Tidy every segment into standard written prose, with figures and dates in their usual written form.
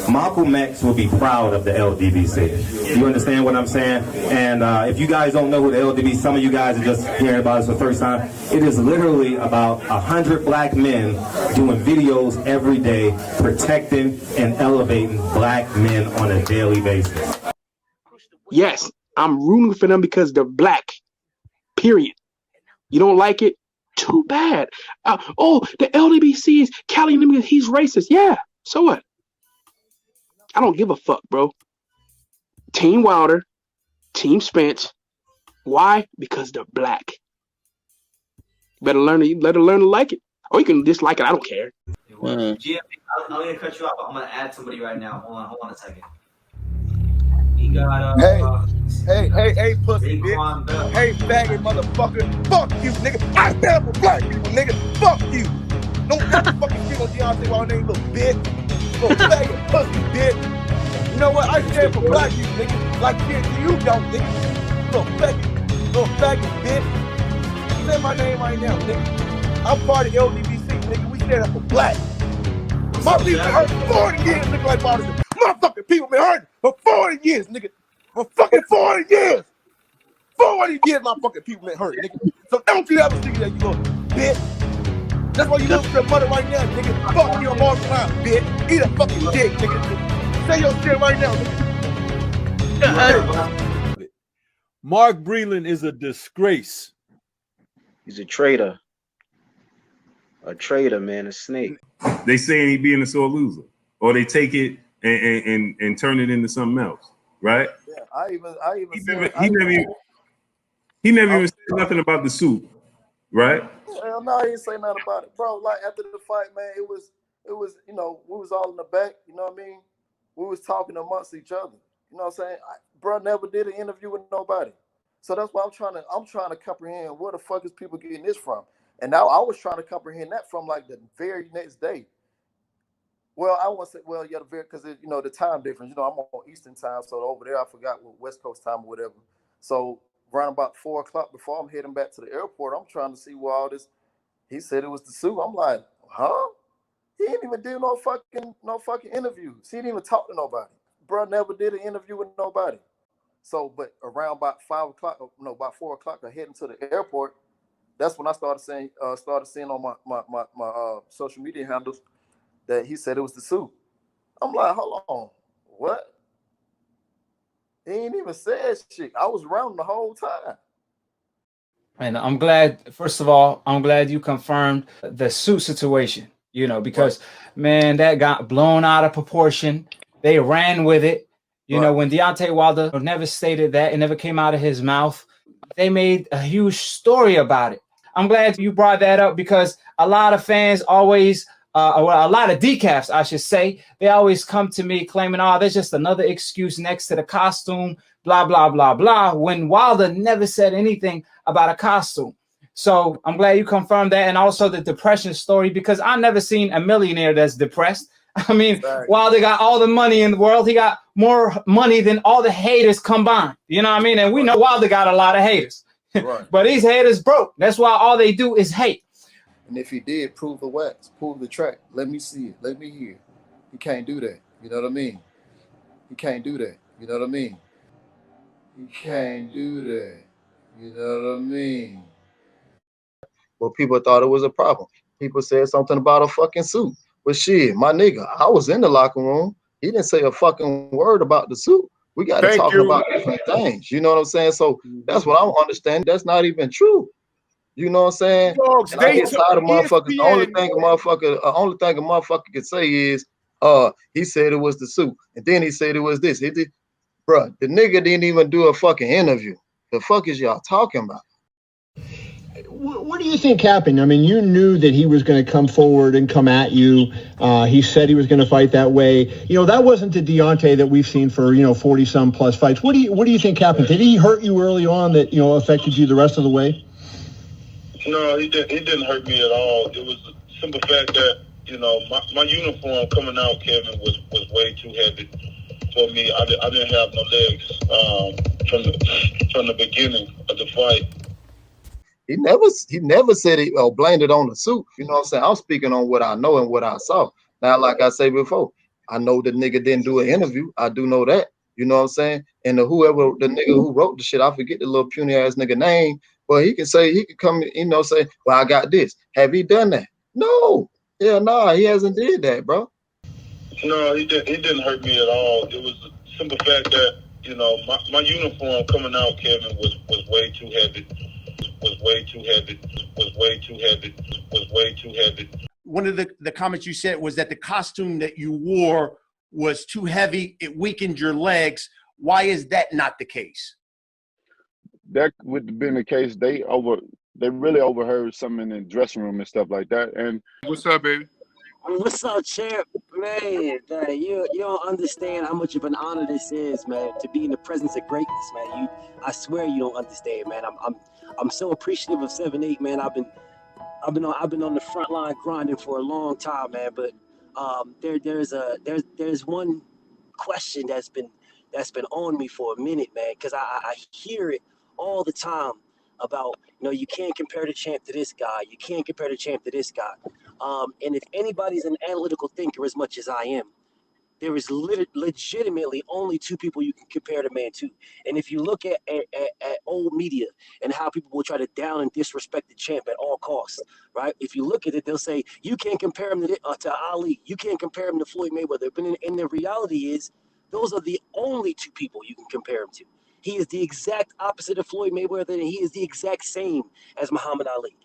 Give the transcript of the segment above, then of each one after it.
Malcolm X will be proud of the LDBC. You understand what I'm saying? And if you guys don't know who the LDBC, some of you guys are just hearing about this for the first time, it is literally about 100 black men doing videos every day, protecting and elevating black men on a daily basis. Yes, I'm rooting for them because they're black. Period. You don't like it? Too bad. The LDBC is calling him, he's racist. Yeah, so what? I don't give a fuck, bro. Team Wilder, Team Spence. Why? Because they're black. Let her learn to like it. Or you can dislike it. I don't care. GM, I'm going to cut you off, but I'm going to add somebody right now. Hold on a second. He got, Hey, pussy, bitch. Hey, faggot motherfucker. Fuck you, nigga. I stand for black people, nigga. Fuck you. Don't ever fucking speak on Deontay while name, little bitch. Little faggot pussy, bitch. You know what? I stand for black people, nigga. Like shit, you don't, nigga. Little faggot, bitch. Say my name right now, nigga. I'm part of LDBC, nigga. We stand up for black. My people been hurt for 40 years, nigga, like Madison. Motherfucking people been hurt for 40 years, nigga. For fucking 40 years. 40 years my fucking people been hurt, nigga. So don't you ever think that, you little bitch. That's why you look for your mother right now, nigga. Fuck you all the time, bitch. Eat a fucking dick, nigga. Say your shit right now, nigga. Mark Breland is a disgrace. He's a traitor. A traitor, man, a snake. They saying he being a sore loser. Or they take it and turn it into something else, right? Yeah, I even he never even said nothing about the suit, right? Hell no, he didn't say nothing about it, bro. Like after the fight, man, it was we was all in the back. You know what I mean? We was talking amongst each other. You know what I'm saying? Bro never did an interview with nobody, so that's why I'm trying to comprehend where the fuck is people getting this from. And now I was trying to comprehend that from like the very next day. Well, I won't say, because the time difference. I'm on Eastern time, so over there I forgot what West Coast time or whatever. So around about 4 o'clock before I'm heading back to the airport, I'm trying to see where all this. He said it was the suit. I'm like, huh? He didn't even do no fucking interviews. He didn't even talk to nobody. Bro never did an interview with nobody. So, but around about 5 o'clock, about 4 o'clock, I heading to the airport. That's when I started seeing on my social media handles that he said it was the suit. I'm like, hold on, what? He ain't even said shit. I was around the whole time. And I'm glad, first of all, you confirmed the suit situation, because, man, that got blown out of proportion. They ran with it. You know, when Deontay Wilder never stated that, it never came out of his mouth. They made a huge story about it. I'm glad you brought that up because a lot of fans always, a lot of decafs, I should say, they always come to me claiming, there's just another excuse next to the costume, blah, blah, blah, blah, when Wilder never said anything about a costume. So I'm glad you confirmed that. And also the depression story, because I've never seen a millionaire that's depressed. I mean, Wilder got all the money in the world. He got more money than all the haters combined. You know what I mean? And we know Wilder got a lot of haters. But these haters broke. That's why all they do is hate. And if he did, prove the wax, prove the track. Let me see it. Let me hear. He can't do that. You know what I mean? He can't do that. You know what I mean? He can't do that. You know what I mean? Well, people thought it was a problem. People said something about a fucking suit. But shit, my nigga, I was in the locker room. He didn't say a fucking word about the suit. We got to talk about different things. You know what I'm saying? So that's what I don't understand. That's not even true. You know what I'm saying? Dogs, and I get tired of motherfuckers. The only thing a motherfucker could say is, he said it was the suit, and then he said it was this. Bruh, the nigga didn't even do a fucking interview. The fuck is y'all talking about? What do you think happened? I mean, you knew that he was going to come forward and come at you. He said he was going to fight that way. That wasn't the Deontay that we've seen for 40-some plus fights. What do you think happened? Did he hurt you early on that affected you the rest of the way? No, he didn't hurt me at all. It was the simple fact that my uniform coming out, Kevin, was way too heavy for me. I didn't have no legs from the beginning of the fight. He never said it or blamed it on the suit. You know what I'm saying? I'm speaking on what I know and what I saw. Now, like I said before, I know the nigga didn't do an interview. I do know that. You know what I'm saying? And the nigga who wrote the shit, I forget the little puny ass nigga name, but he could come, say, well, I got this. Have he done that? No. Yeah, nah, he hasn't did that, bro. No, he didn't hurt me at all. It was the simple fact that, my uniform coming out, Kevin, was way too heavy. Was way too heavy. Was way too heavy. Was way too heavy. One of the comments you said was that the costume that you wore was too heavy. It weakened your legs. Why is that not the case? That would have been the case. They really overheard something in the dressing room and stuff like that. And what's up, baby? What's up, champ? Man, you don't understand how much of an honor this is, man, to be in the presence of greatness, man. I swear you don't understand, man. I'm so appreciative of 7-8, man. I've been on the front line grinding for a long time, man. But there's one question that's been on me for a minute, man, because I hear it all the time about, you can't compare the champ to this guy. You can't compare the champ to this guy. And if anybody's an analytical thinker as much as I am, there is legitimately only two people you can compare the man to. And if you look at old media and how people will try to down and disrespect the champ at all costs, right? If you look at it, they'll say, you can't compare him to Ali. You can't compare him to Floyd Mayweather. But in the reality is, those are the only two people you can compare him to. He is the exact opposite of Floyd Mayweather, and he is the exact same as Muhammad Ali.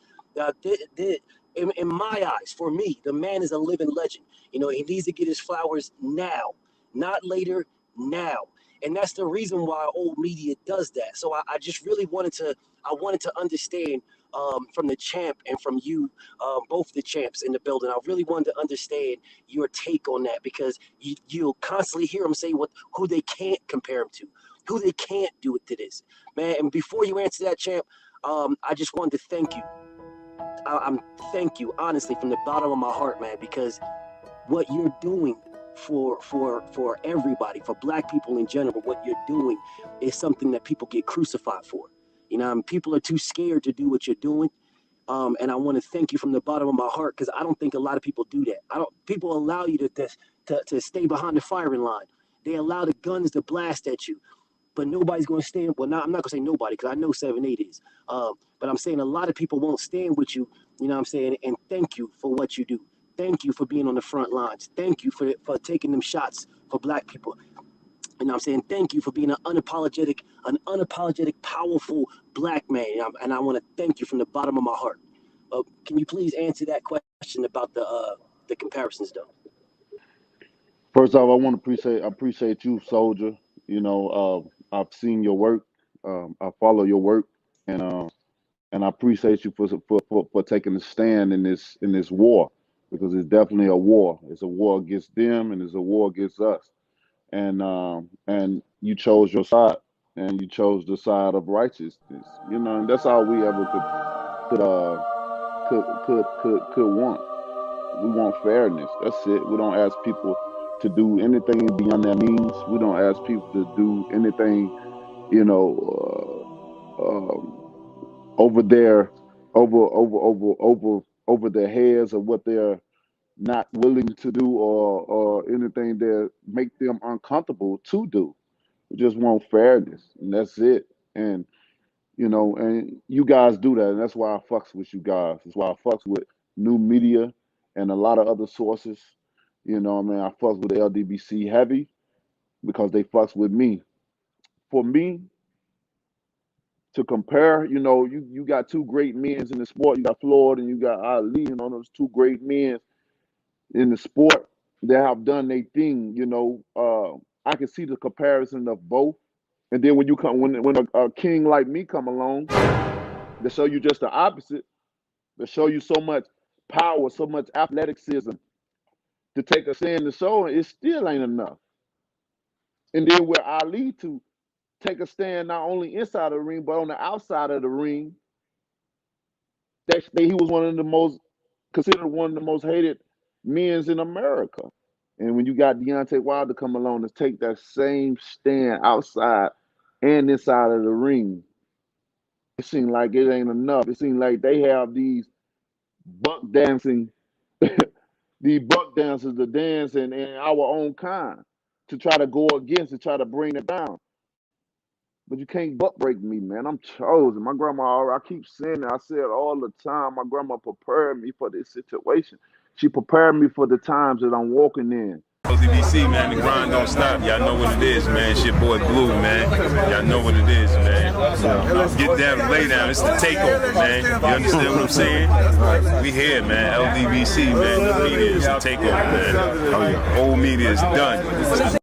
In my eyes, for me, the man is a living legend. He needs to get his flowers now, not later, now. And that's the reason why old media does that. So I just really wanted to understand from the champ and from you, both the champs in the building. I really wanted to understand your take on that, because you'll constantly hear them say who they can't compare him to, who they can't do it to this. Man, and before you answer that, champ, I just wanted to thank you. I'm thank you, honestly, from the bottom of my heart, man, because what you're doing for everybody, for black people in general, what you're doing is something that people get crucified for. People are too scared to do what you're doing. And I want to thank you from the bottom of my heart, because I don't think a lot of people do that. People allow you to stay behind the firing line. They allow the guns to blast at you. But nobody's going to stand. Well, I'm not going to say nobody, because I know 7-8 is. But I'm saying a lot of people won't stand with you, you know what I'm saying? And thank you for what you do. Thank you for being on the front lines. Thank you for taking them shots for black people. You know what I'm saying? Thank you for being an unapologetic, powerful black man. And I want to thank you from the bottom of my heart. Can you please answer that question about the comparisons, though? First off, I want to appreciate you, Soldier. I've seen your work. I follow your work, and I appreciate you for taking a stand in this war, because it's definitely a war. It's a war against them, and it's a war against us. And you chose your side, and you chose the side of righteousness. And that's all we ever could want. We want fairness. That's it. We don't ask people to do anything beyond their means. We don't ask people to do anything, over their over their heads, or what they're not willing to do, or anything that make them uncomfortable to do. We just want fairness, and that's it. And and you guys do that, and that's why I fucks with you guys. That's why I fucks with new media and a lot of other sources. I fucks with the LDBC heavy, because they fucks with me. For me to compare, you got two great men in the sport. You got Floyd and you got Ali, those two great men in the sport that have done their thing. I can see the comparison of both. And then when a king like me come along, to show you just the opposite, to show you so much power, so much athleticism, to take a stand in the soul, it still ain't enough. And then with Ali to take a stand not only inside of the ring, but on the outside of the ring, he was considered one of the most hated men in America. And when you got Deontay Wilder come along to take that same stand outside and inside of the ring, it seemed like it ain't enough. It seemed like they have these buck dancing these buck dancers to dance in our own kind, to try to go against, to try to bring it down. But you can't buck break me, man. I'm chosen. My grandma, I keep saying it. I say it all the time. My grandma prepared me for this situation. She prepared me for the times that I'm walking in. Ldbc, man, the grind don't stop. Y'all know what it is, man. It's your boy Blue, man. Y'all know what it is, man. Get down, lay down. It's the takeover, man. You understand what I'm saying? We here, man. Ldbc, man. The media is the takeover, man. Old media is done.